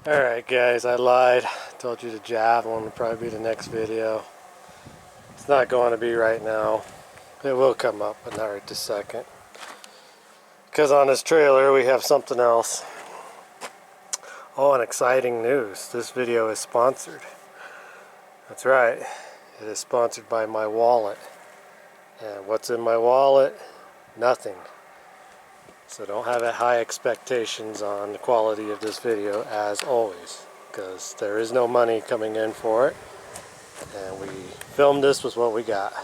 Alright guys, I lied. Told you the Javelin would probably be the next video. It's not going to be right now. It will come up, but not right this second. Because on this trailer we have something else. Oh, and exciting news. This video is sponsored. That's right. It is sponsored by my wallet. And what's in my wallet? Nothing. So don't have high expectations on the quality of this video as always, because there is no money coming in for it, and we filmed this with what we got.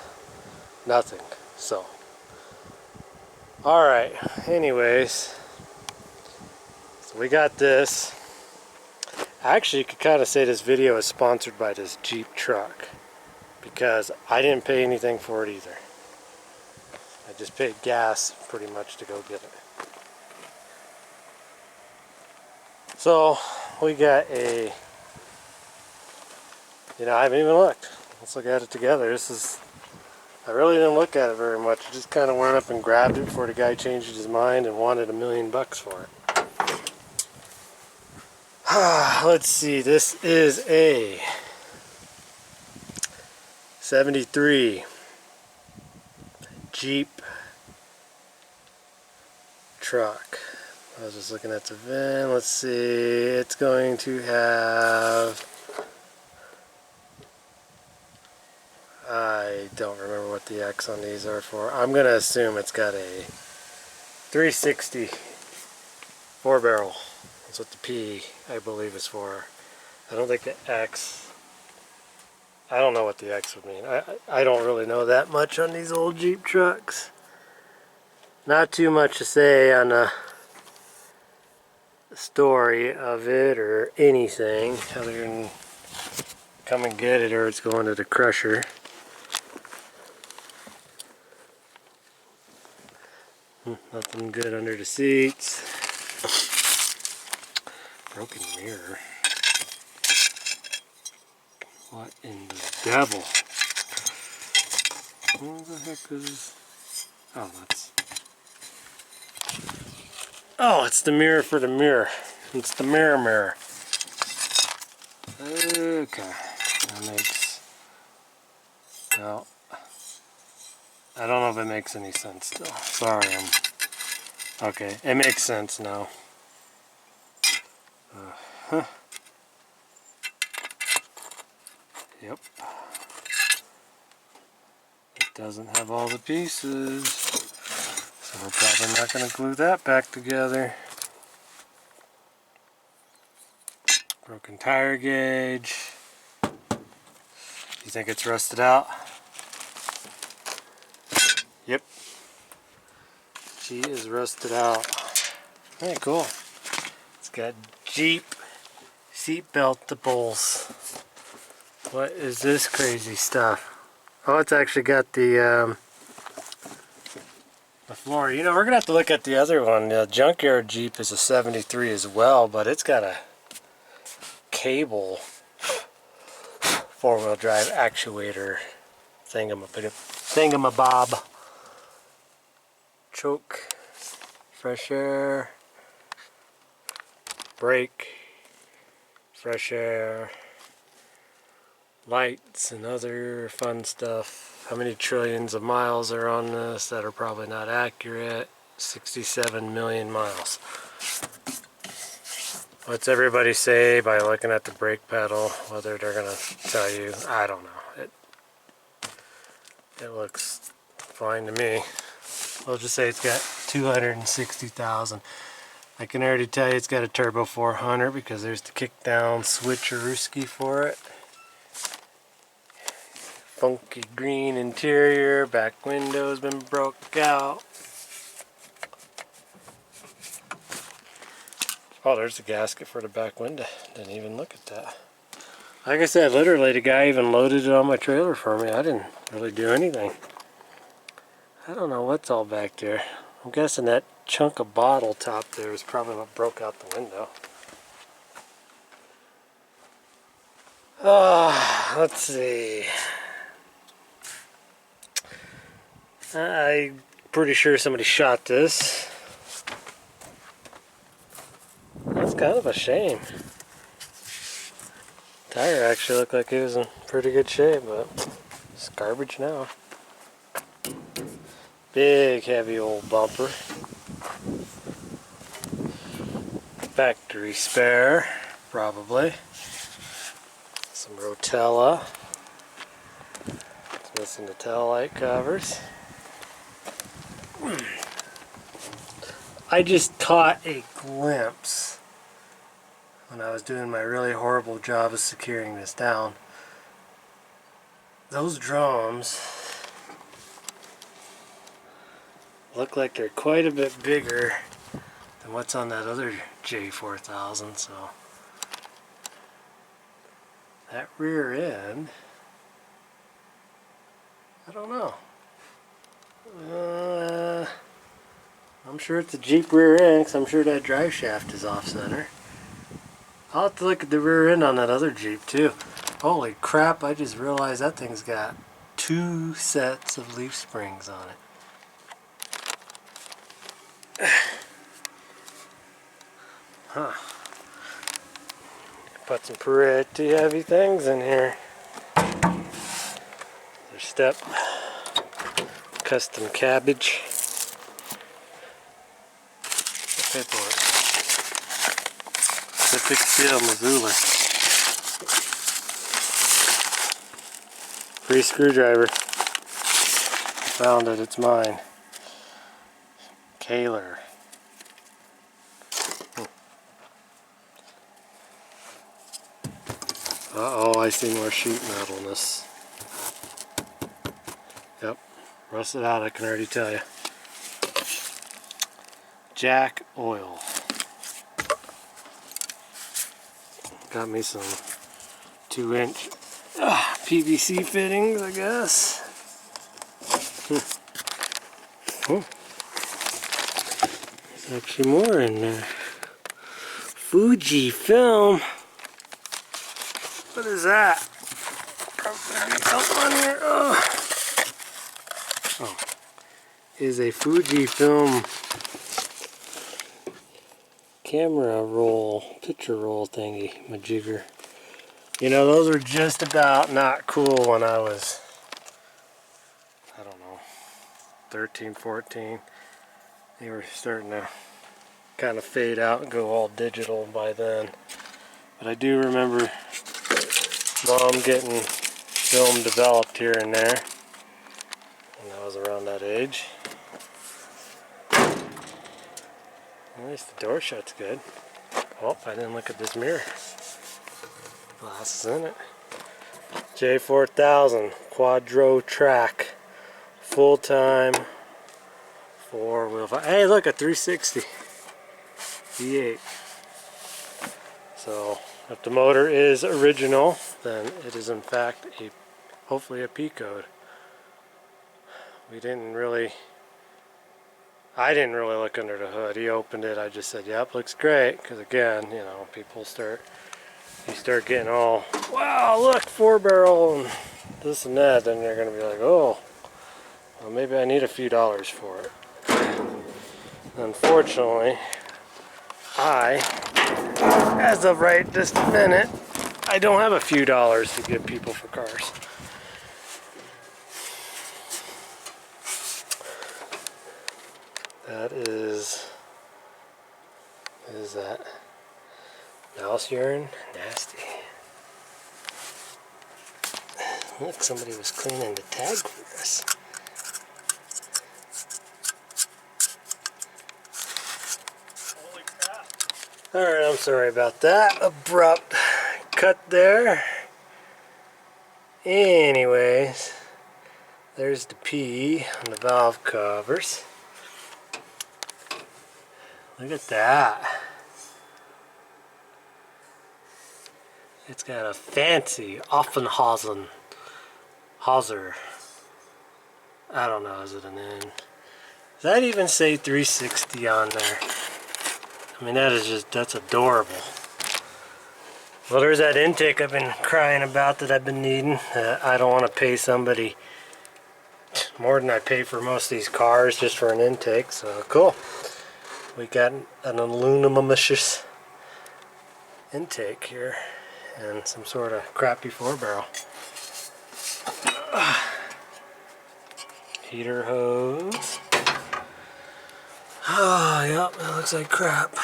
Nothing. So alright, anyways, so we got this. Actually, you could kind of say this video is sponsored by this Jeep truck, because I didn't pay anything for it either. I just paid gas pretty much to go get it. So we got I haven't even looked. Let's look at it together. I really didn't look at it very much. I just kind of went up and grabbed it before the guy changed his mind and wanted $1 million for it. Let's see, this is a 73 Jeep truck. I was just looking at the VIN. Let's see, it's going to have, I don't remember what the X on these are for. I'm going to assume it's got a 360 4-barrel. That's what the P, I believe, is for. I don't think the X, I don't know what the X would mean. I don't really know that much on these old Jeep trucks. Not too much to say on the story of it or anything other than come and get it or it's going to the crusher. Nothing good under the seats. Broken mirror. What in the devil? What the heck is... Oh, that's... Oh, it's the mirror for the mirror. It's the mirror. Okay. That makes... No. I don't know if it makes any sense still. Sorry, okay, it makes sense now. Yep. It doesn't have all the pieces. So we're probably not going to glue that back together. Broken tire gauge. You think it's rusted out? Yep. She is rusted out. Very cool. It's got Jeep seat beltables. What is this crazy stuff? Oh, it's actually got the floor. You know, we're gonna have to look at the other one. The junkyard Jeep is a 73 as well, but it's got a cable 4-wheel drive actuator thingamabob. Choke, fresh air, brake, fresh air, lights and other fun stuff. How many trillions of miles are on this that are probably not accurate? 67 million miles. What's everybody say by looking at the brake pedal? Whether they're gonna tell you, I don't know. It looks fine to me. I'll just say it's got 260,000. I can already tell you it's got a turbo 400 because there's the kick down switcherooski for it. Funky green interior, back window's been broke out. Oh, there's the gasket for the back window. Didn't even look at that. Like I said, literally the guy even loaded it on my trailer for me. I didn't really do anything. I don't know what's all back there. I'm guessing that chunk of bottle top there is probably what broke out the window. Let's see. I'm pretty sure somebody shot this. That's kind of a shame. Tire actually looked like it was in pretty good shape, but it's garbage now. Big heavy old bumper. Factory spare, probably. Some Rotella. It's missing the tail light covers. I just caught a glimpse when I was doing my really horrible job of securing this down. Those drums look like they're quite a bit bigger than what's on that other J4000, so that rear end, I don't know. I'm sure it's a Jeep rear end, because I'm sure that drive shaft is off center. I'll have to look at the rear end on that other Jeep too. Holy crap, I just realized that thing's got 2 sets of leaf springs on it. Huh. Put some pretty heavy things in here. Their step custom cabbage. Paperwork. Pacific Steel, Missoula. Free screwdriver. Found it, it's mine. Kaler. Uh-oh, I see more sheet metal in this. Yep, rusted out, I can already tell you. Jack oil. Got me some 2-inch PVC fittings, I guess. Oh, there's actually more in there. Fuji film. What is that? Up on here. Oh, is a Fuji film camera roll, picture roll thingy, majigger. You know, those were just about not cool when I was, I don't know, 13, 14. They were starting to kind of fade out and go all digital by then. But I do remember Mom getting film developed here and there when I was around that age. At least the door shut's good. Oh, I didn't look at this mirror. Glass is in it. J4000 Quadro Track. Full-time 4-wheel. Hey, look, a 360 V8. So, if the motor is original, then it is in fact hopefully a P code. I didn't really look under the hood. He opened it. I just said, "Yep, looks great." Because again, you know, you start getting all, "Wow, look, 4-barrel and this and that." Then they're gonna be like, "Oh, well, maybe I need a few dollars for it." Unfortunately, as of right this minute, I don't have a few dollars to give people for cars. That is that mouse urine? Nasty. Look, somebody was cleaning the tag for this. Holy crap. Alright, I'm sorry about that abrupt cut there. Anyways, there's the P on the valve covers. Look at that. It's got a fancy Offenhausen Hauser. I don't know, is it an N? Does that even say 360 on there? I mean, that's adorable. Well, there's that intake I've been crying about that I've been needing. I don't want to pay somebody more than I pay for most of these cars just for an intake, so cool. We got an aluminum-ish intake here, and some sort of crappy 4-barrel. Heater hose. Oh, yep, that looks like crap.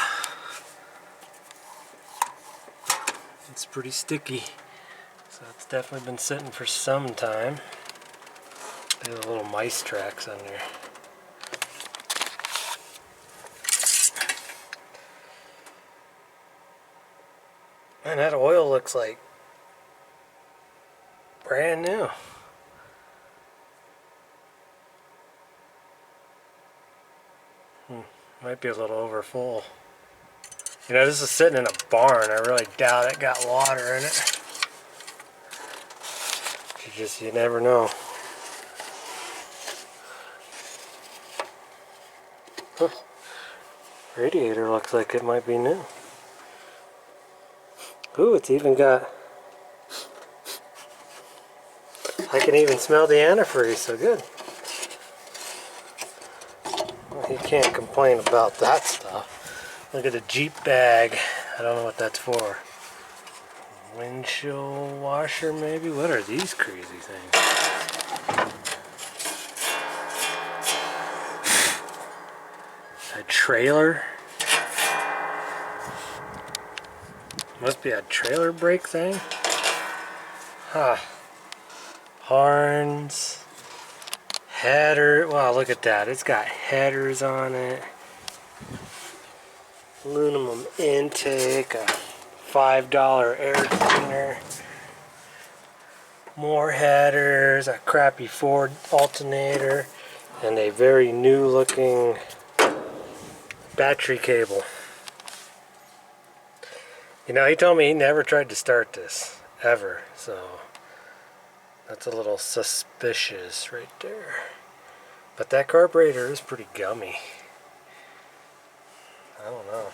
It's pretty sticky, so it's definitely been sitting for some time. There's little mice tracks on there. And that oil looks like brand new. Might be a little over full. You know, this is sitting in a barn. I really doubt it got water in it. You never know. Huh. Radiator looks like it might be new. Ooh, it's even got... I can even smell the antifreeze, so good. Well, you can't complain about that stuff. Look at the Jeep bag. I don't know what that's for. Windshield washer, maybe? What are these crazy things? A trailer? Must be a trailer brake thing? Huh. Horns. Header. Wow, look at that. It's got headers on it. Aluminum intake. A $5 air cleaner. More headers. A crappy Ford alternator. And a very new looking battery cable. You know, he told me he never tried to start this. Ever. So that's a little suspicious right there. But that carburetor is pretty gummy. I don't know.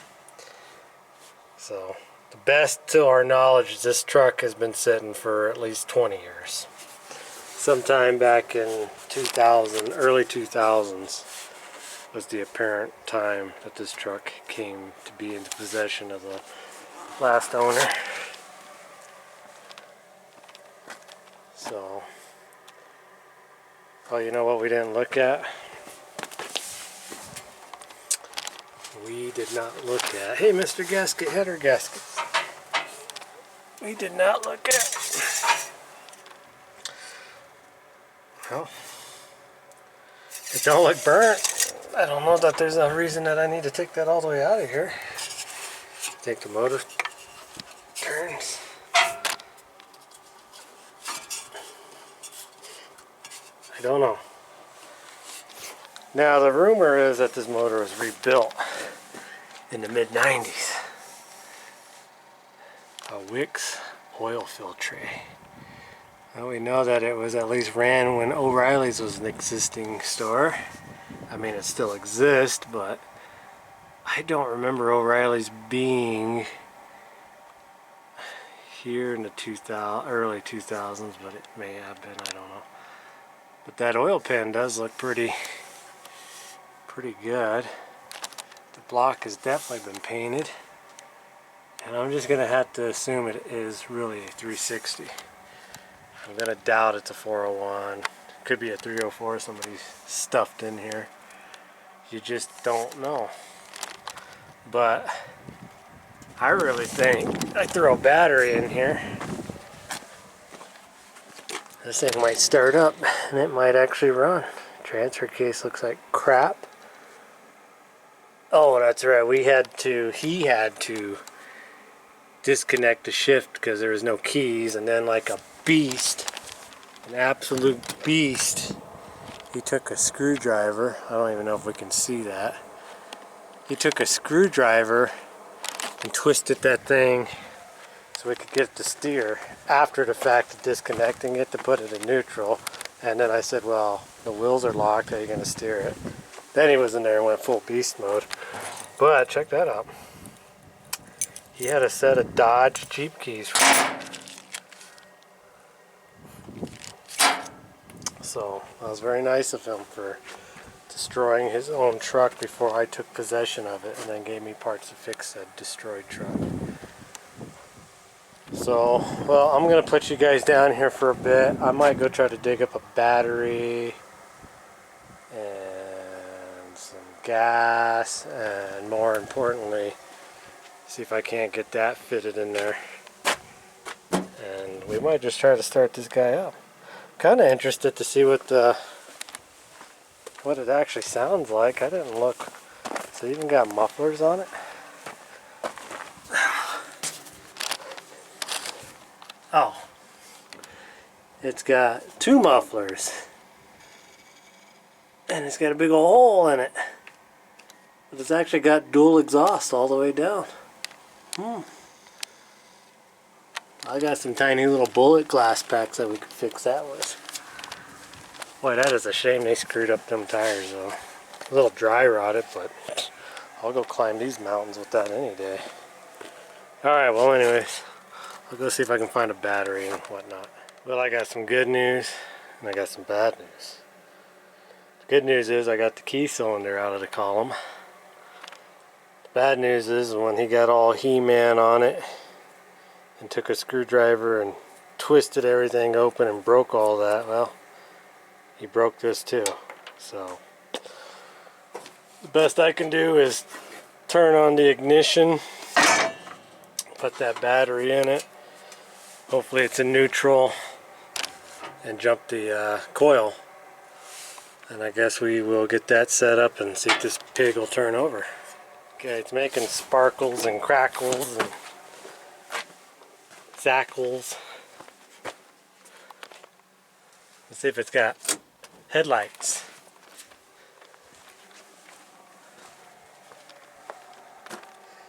So, the best to our knowledge, this truck has been sitting for at least 20 years. Sometime back in 2000, early 2000s, was the apparent time that this truck came to be into possession of the last owner. So, oh, you know what we didn't look at? We did not look at, hey Mr. Gasket, header gaskets. We did not look at, well, it don't look burnt. I don't know that there's a reason that I need to take that all the way out of here. Think the motor turns. I don't know. Now the rumor is that this motor was rebuilt in the mid-90s. A Wix oil fill tray. Well, we know that it was at least ran when O'Reilly's was an existing store. I mean, it still exists, but I don't remember O'Reilly's being here in the early 2000s, but it may have been, I don't know. But that oil pan does look pretty good. The block has definitely been painted, and I'm just gonna have to assume it is really a 360. I'm gonna doubt it's a 401. Could be a 304 somebody's stuffed in here. You just don't know. But I really think I throw a battery in here, this thing might start up and it might actually run. Transfer case looks like crap. Oh, that's right. He had to disconnect the shift because there was no keys, and then like a beast, an absolute beast, he took a screwdriver. I don't even know if we can see that. He took a screwdriver and twisted that thing so we could get it to steer after the fact of disconnecting it to put it in neutral. And then I said, well, the wheels are locked, how are you going to steer it? Then he was in there and went full beast mode. But check that out. He had a set of Dodge Jeep keys. So that was very nice of him for destroying his own truck before I took possession of it, and then gave me parts to fix that destroyed truck. So, well, I'm gonna put you guys down here for a bit. I might go try to dig up a battery and some gas, and more importantly, see if I can't get that fitted in there. And we might just try to start this guy up. Kind of interested to see what it actually sounds like. I didn't look. So even got mufflers on it. Oh, it's got two mufflers, and it's got a big old hole in it. But it's actually got dual exhaust all the way down. I got some tiny little bullet glass packs that we could fix that with. Boy, that is a shame they screwed up them tires though. A little dry rotted, but I'll go climb these mountains with that any day. Alright, well anyways, I'll go see if I can find a battery and whatnot. Well, I got some good news and I got some bad news. The good news is I got the key cylinder out of the column. The bad news is when he got all He-Man on it and took a screwdriver and twisted everything open and broke all that, well, he broke this too. So the best I can do is turn on the ignition, put that battery in it, hopefully it's in neutral, and jump the coil, and I guess we will get that set up and see if this pig will turn over. Okay, it's making sparkles and crackles and zackles. Let's see if it's got headlights.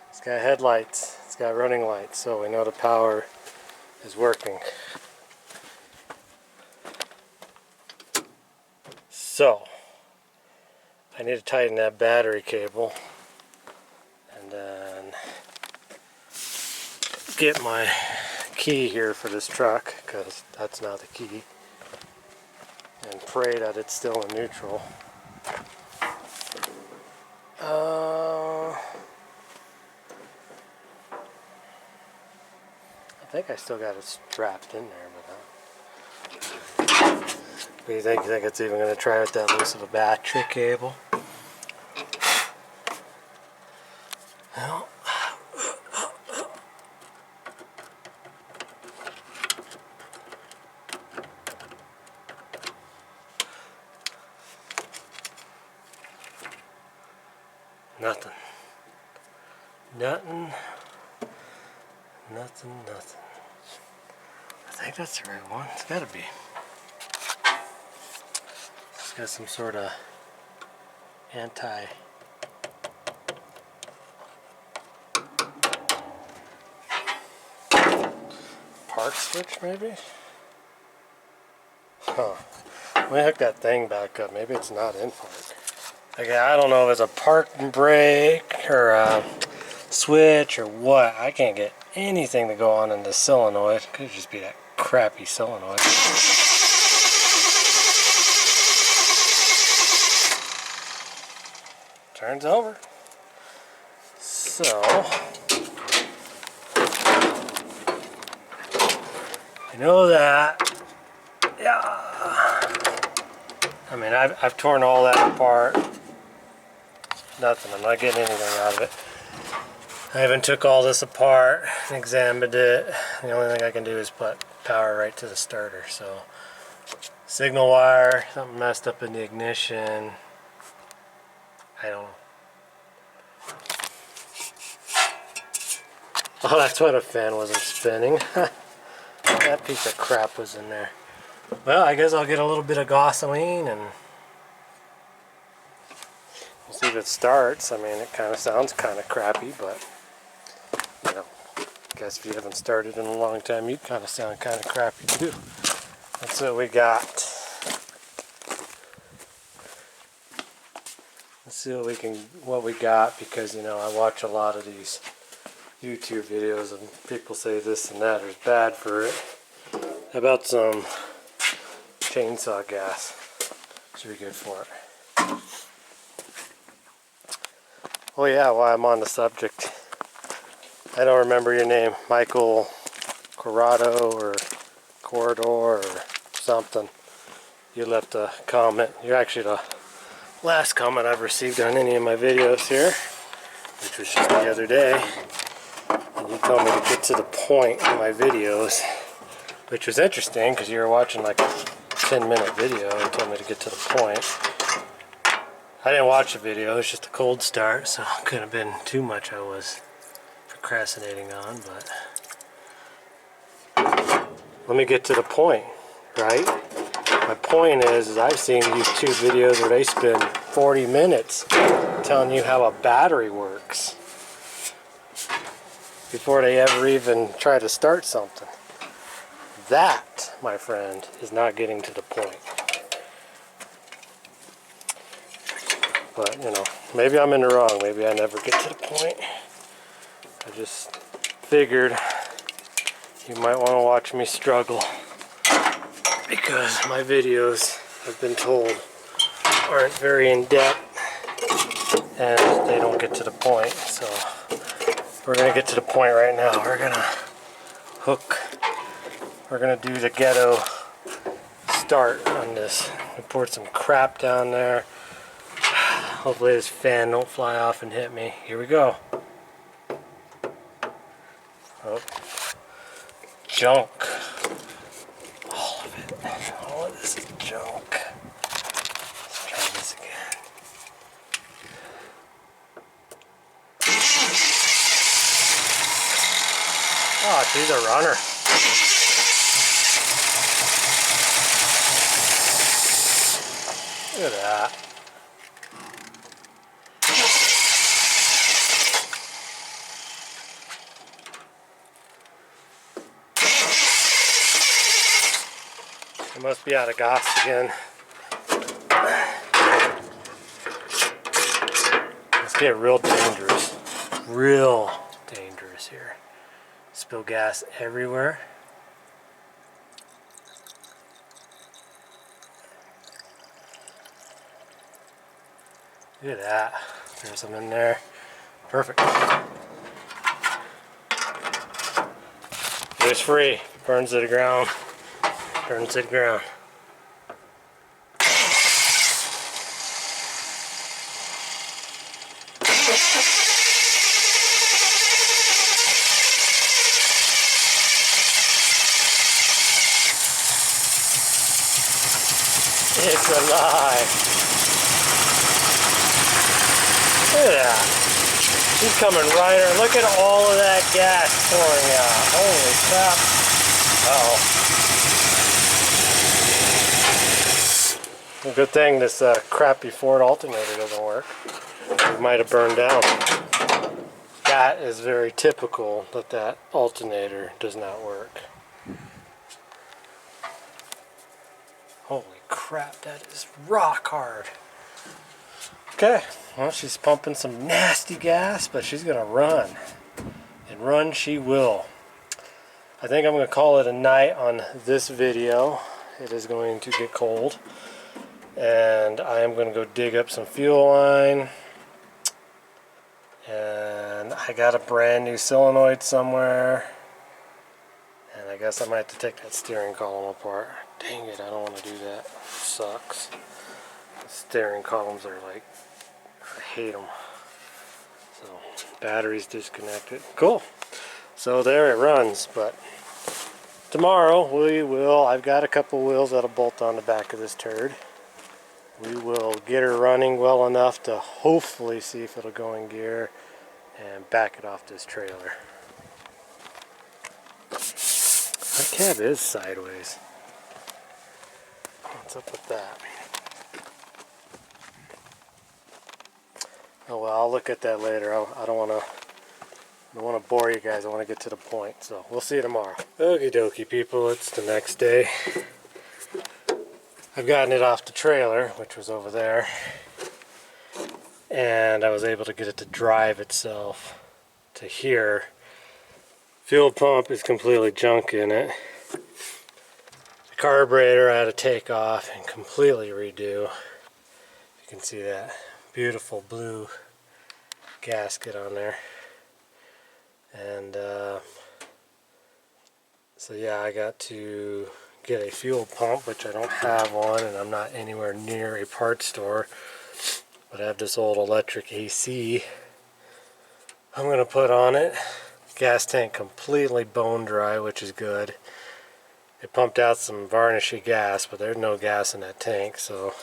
It's got headlights, it's got running lights, so we know the power is working. So, I need to tighten that battery cable and then get my key here for this truck, because that's not the key, and pray that it's still in neutral. I think I still got it strapped in there, but what do you think? You think it's even going to try with that loose of a battery cable? Well, nothing. Nothing. Nothing. Nothing. I think that's the right one. It's gotta be. It's got some sort of anti. Park switch, maybe? Huh. Let me hook that thing back up. Maybe it's not in park. Okay, I don't know if it's a park and brake or a switch or what. I can't get anything to go on in the solenoid. Could just be that crappy solenoid. Turns over. So, I know that. Yeah. I mean, I've torn all that apart. Nothing. I'm not getting anything out of it. I even took all this apart and examined it. The only thing I can do is put power right to the starter. So, signal wire, something messed up in the ignition. I don't know. Oh, that's why the fan wasn't spinning. That piece of crap was in there. Well, I guess I'll get a little bit of gasoline and we'll see if it starts. I mean, it kind of sounds kind of crappy, but you know, I guess if you haven't started in a long time, you kind of sound kind of crappy too. That's what we got. Let's see what we got, because you know, I watch a lot of these YouTube videos and people say this and that is bad for it. How about some chainsaw gas? Should be good for it. Oh yeah, while I'm on the subject, I don't remember your name. Michael Corrado or Corridor or something, you left a comment. You're actually the last comment I've received on any of my videos here, which was just the other day. And you told me to get to the point in my videos, which was interesting because you were watching like a 10-minute video and told me to get to the point. I didn't watch the video, it was just a cold start, so it couldn't have been too much I was procrastinating on, but let me get to the point, right? My point is I've seen YouTube videos where they spend 40 minutes telling you how a battery works before they ever even try to start something. That, my friend, is not getting to the point. But, you know, maybe I'm in the wrong. Maybe I never get to the point. I just figured you might want to watch me struggle, because my videos, I've been told, aren't very in-depth and they don't get to the point. So we're going to get to the point right now. We're going to do the ghetto start on this. We poured some crap down there. Hopefully this fan don't fly off and hit me. Here we go. Oh. Junk. All of it. All of this is junk. Let's try this again. Oh, she's a runner. Look at that. It must be out of gas again. Let's get real dangerous. Real dangerous here. Spill gas everywhere. Look at that. There's some in there. Perfect. It's free. Burns to the ground. Burns to the ground. It's alive. Look at that. She's coming right here. Look at all of that gas pouring out. Holy crap. Uh-oh. Well, good thing this crappy Ford alternator doesn't work. We might have burned down. That is very typical that that alternator does not work. Holy crap, that is rock hard. Okay, well, she's pumping some nasty gas, but she's gonna run. And run she will. I think I'm gonna call it a night on this video. It is going to get cold. And I am gonna go dig up some fuel line. And I got a brand new solenoid somewhere. And I guess I might have to take that steering column apart. Dang it, I don't want to do that. It sucks. The steering columns are like, I hate them. So, battery's disconnected. Cool. So there it runs, but tomorrow we will, I've got a couple wheels that'll bolt on the back of this turd. We will get her running well enough to hopefully see if it'll go in gear and back it off this trailer. My cab is sideways. What's up with that? Oh well, I'll look at that later. I don't want to bore you guys. I want to get to the point. So we'll see you tomorrow. Okie dokie, people. It's the next day. I've gotten it off the trailer, which was over there, and I was able to get it to drive itself to here. Fuel pump is completely junk in it. The carburetor I had to take off and completely redo. You can see that beautiful blue gasket on there. And So yeah, I got to get a fuel pump, which I don't have one, and I'm not anywhere near a parts store. But I have this old electric AC I'm going to put on it. Gas tank completely bone dry, which is good. It pumped out some varnishy gas, but there's no gas in that tank, so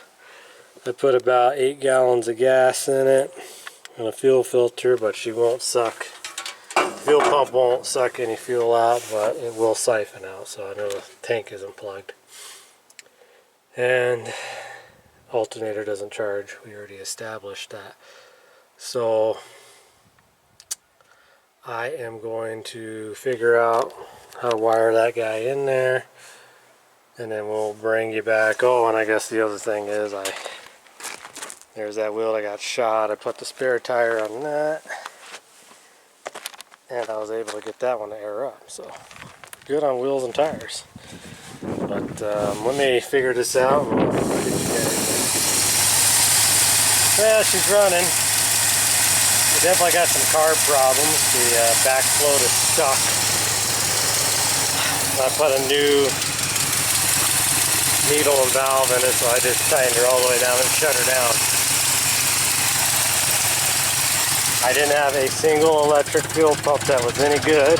I put about 8 gallons of gas in it and a fuel filter, but she won't suck. The fuel pump won't suck any fuel out, but it will siphon out, so I know the tank isn't plugged. And alternator doesn't charge. We already established that. So I am going to figure out how to wire that guy in there, and then we'll bring you back. Oh, and I guess the other thing is, there's that wheel that got shot. I put the spare tire on that, and I was able to get that one to air up. So good on wheels and tires. But let me figure this out. And we'll get you guys. Well, she's running. We definitely got some carb problems. The back float is stuck. I put a new needle and valve in it, so I just tightened her all the way down and shut her down. I didn't have a single electric fuel pump that was any good.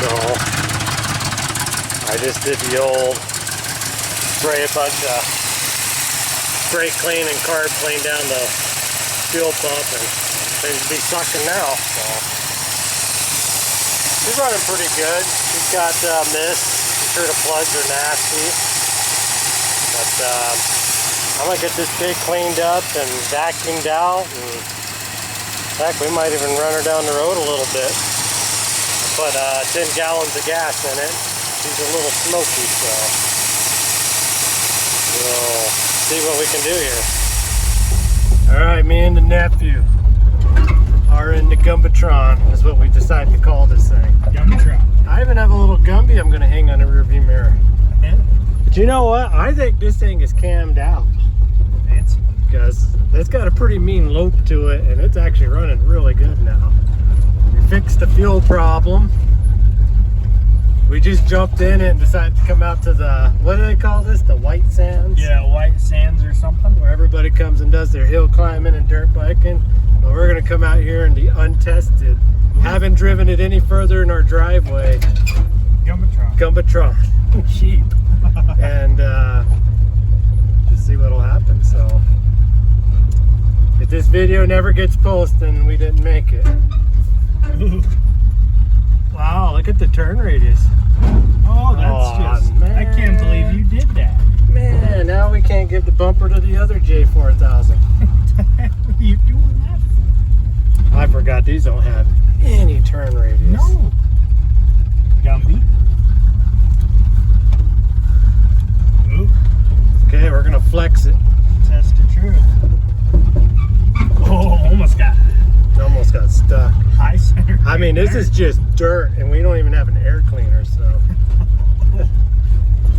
So I just did the old spray a bunch of spray clean and carb clean down the fuel pump, and seems to be sucking now. So she's running pretty good. She's got mist. I'm sure the plugs are nasty. But I'm gonna get this pig cleaned up and vacuumed out. And in fact, we might even run her down the road a little bit. I put 10 gallons of gas in it. She's a little smoky, so we'll see what we can do here. Alright, me and the nephew are in the Gumbitron, is what we decided to call this thing. Gumbitron. I even have a little Gumby I'm going to hang on the rearview mirror. Yeah. But you know what? I think this thing is cammed out. Fancy. Because it's got a pretty mean lope to it, and it's actually running really good now. We fixed the fuel problem. We just jumped in and decided to come out to the, what do they call this? The White Sands? Yeah, White Sands or something. Where everybody comes and does their hill climbing and dirt biking. Well, we're going to come out here in the untested. Ooh. Haven't driven it any further in our driveway. Gumbitron. Cheap. And just see what'll happen. So if this video never gets posted, then we didn't make it. Ooh. Wow, look at the turn radius. Oh, that's just, man. I can't believe you did that. Man, now we can't give the bumper to the other J4000. What are you doing that for? I forgot these don't have any turn radius. No. Gumby. Ooh. Okay, we're gonna flex it. Test the truth. Oh, almost got stuck. High center. I mean, this is just dirt, and we don't even have an air cleaner, so.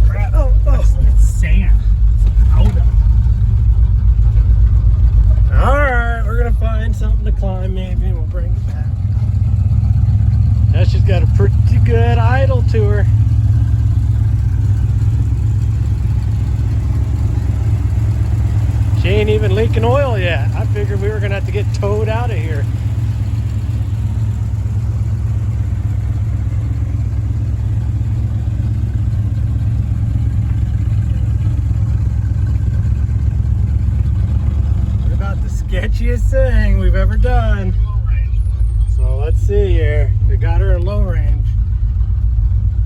Crap. It's sand. Alright, we're gonna find something to climb maybe, and we'll bring it back. Now she's got a pretty good idle to her. She ain't even leaking oil yet. I figured we were gonna have to get towed out of here. What about the sketchiest thing we've ever done? So let's see here. We got her in low range.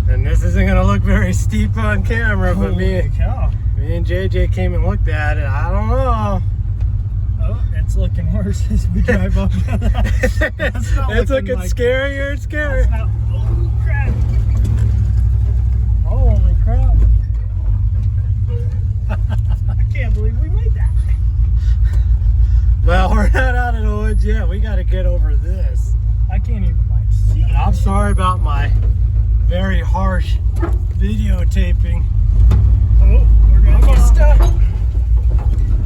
And this isn't gonna look very steep on camera, but me and JJ came and looked at it. I don't know. Oh, it's looking worse as we drive up. It's looking like, scarier and scarier. Oh, crap. Holy crap. I can't believe we made that. Well, we're not out of the woods yet. We got to get over this. I can't even see it. I'm sorry about my very harsh videotaping. Oh, we're gonna get stuck.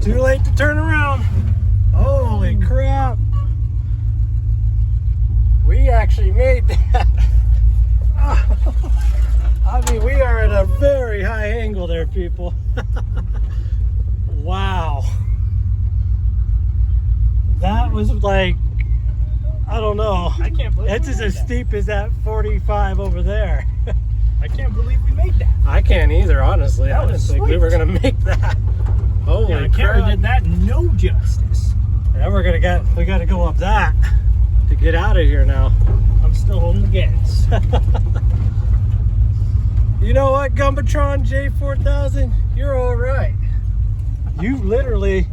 Too late to turn around. Holy crap. We we actually made that. I mean, we are at a very high angle there, people. Wow. That was like, I don't know. I can't believe it's as steep as that 45 over there. I can't believe we made that. I can't either, honestly. That I didn't was think we sweet. were gonna make that. Holy Yeah, the crap. camera did that no justice. Now we gotta go up that to get out of here now. I'm still holding the gas. You know what, Gumbatron J4000? You're all right. You literally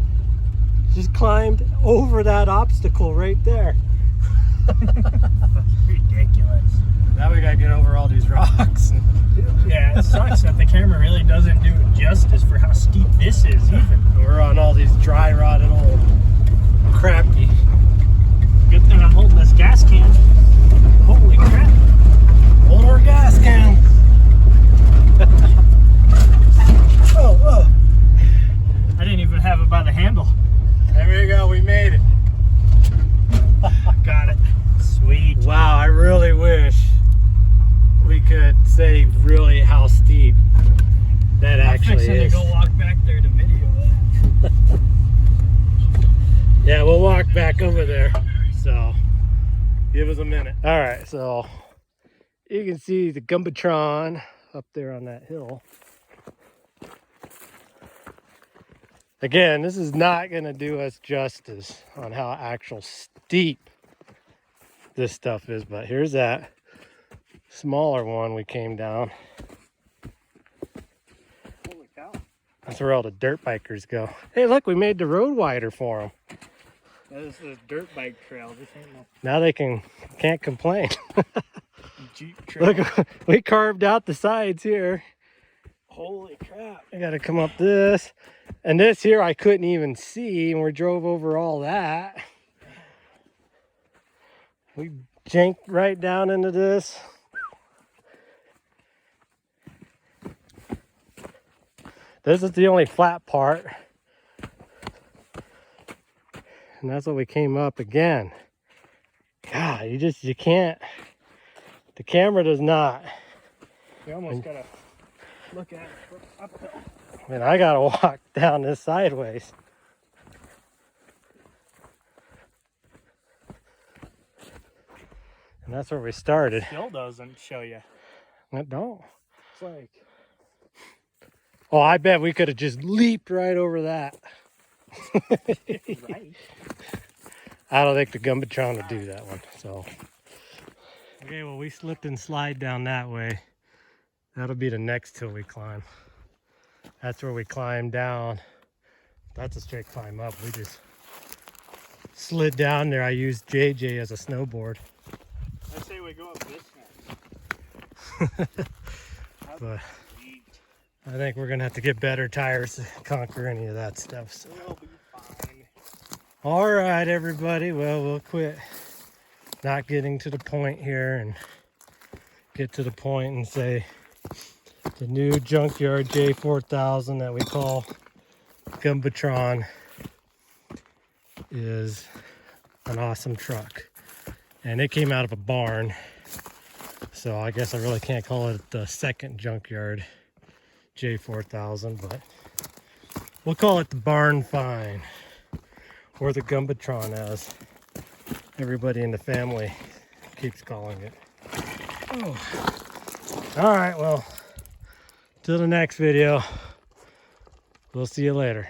just climbed over that obstacle right there. Ridiculous. Now we gotta get over all these rocks. Yeah, it sucks that the camera really doesn't do it justice for how steep this is even. We're on all these dry rotted old crappy. Good thing I'm holding this gas can. Holy crap. Hold our gas can. Oh. I didn't even have it by the handle. There we go, we made it. Got it. Sweet. Wow, I really wish we could say really how steep that actually I'm is. fixing to go walk back there to video that. Yeah, we'll walk back over there. So, give us a minute. All right, so you can see the Gumbatron up there on that hill. Again, this is not going to do us justice on how actual steep this stuff is, but here's that smaller one we came down. Holy cow. That's where all the dirt bikers go. Hey, look, we made the road wider for them. This is a dirt bike trail. This ain't no Now they can't complain. Jeep trail. Look, we carved out the sides here. Holy crap. I got to come up this. And this here I couldn't even see, and we drove over all that. We janked right down into this. This is the only flat part. And that's what we came up again. God, you can't. The camera does not. We almost gotta look at it from uphill. I mean, I gotta walk down this sideways. And that's where we started. Still doesn't show you. It don't. It's like, Oh, I bet we could have just leaped right over that. right? I don't think the Gumbatron would do that one, so. Okay, well, we slipped and slide down that way. That'll be the next hill we climb. That's where we climb down. That's a straight climb up. We just slid down there. I used JJ as a snowboard. I say we go up this next. But I think we're gonna have to get better tires to conquer any of that stuff. So. We'll be fine. All right, everybody. Well, we'll quit not getting to the point here and get to the point and say the new junkyard J4000 that we call Gumbatron is an awesome truck. And it came out of a barn. So I guess I really can't call it the second junkyard J4000, but we'll call it the barn find, or the Gumbatron as everybody in the family keeps calling it. Oh. All right, well, till the next video, we'll see you later.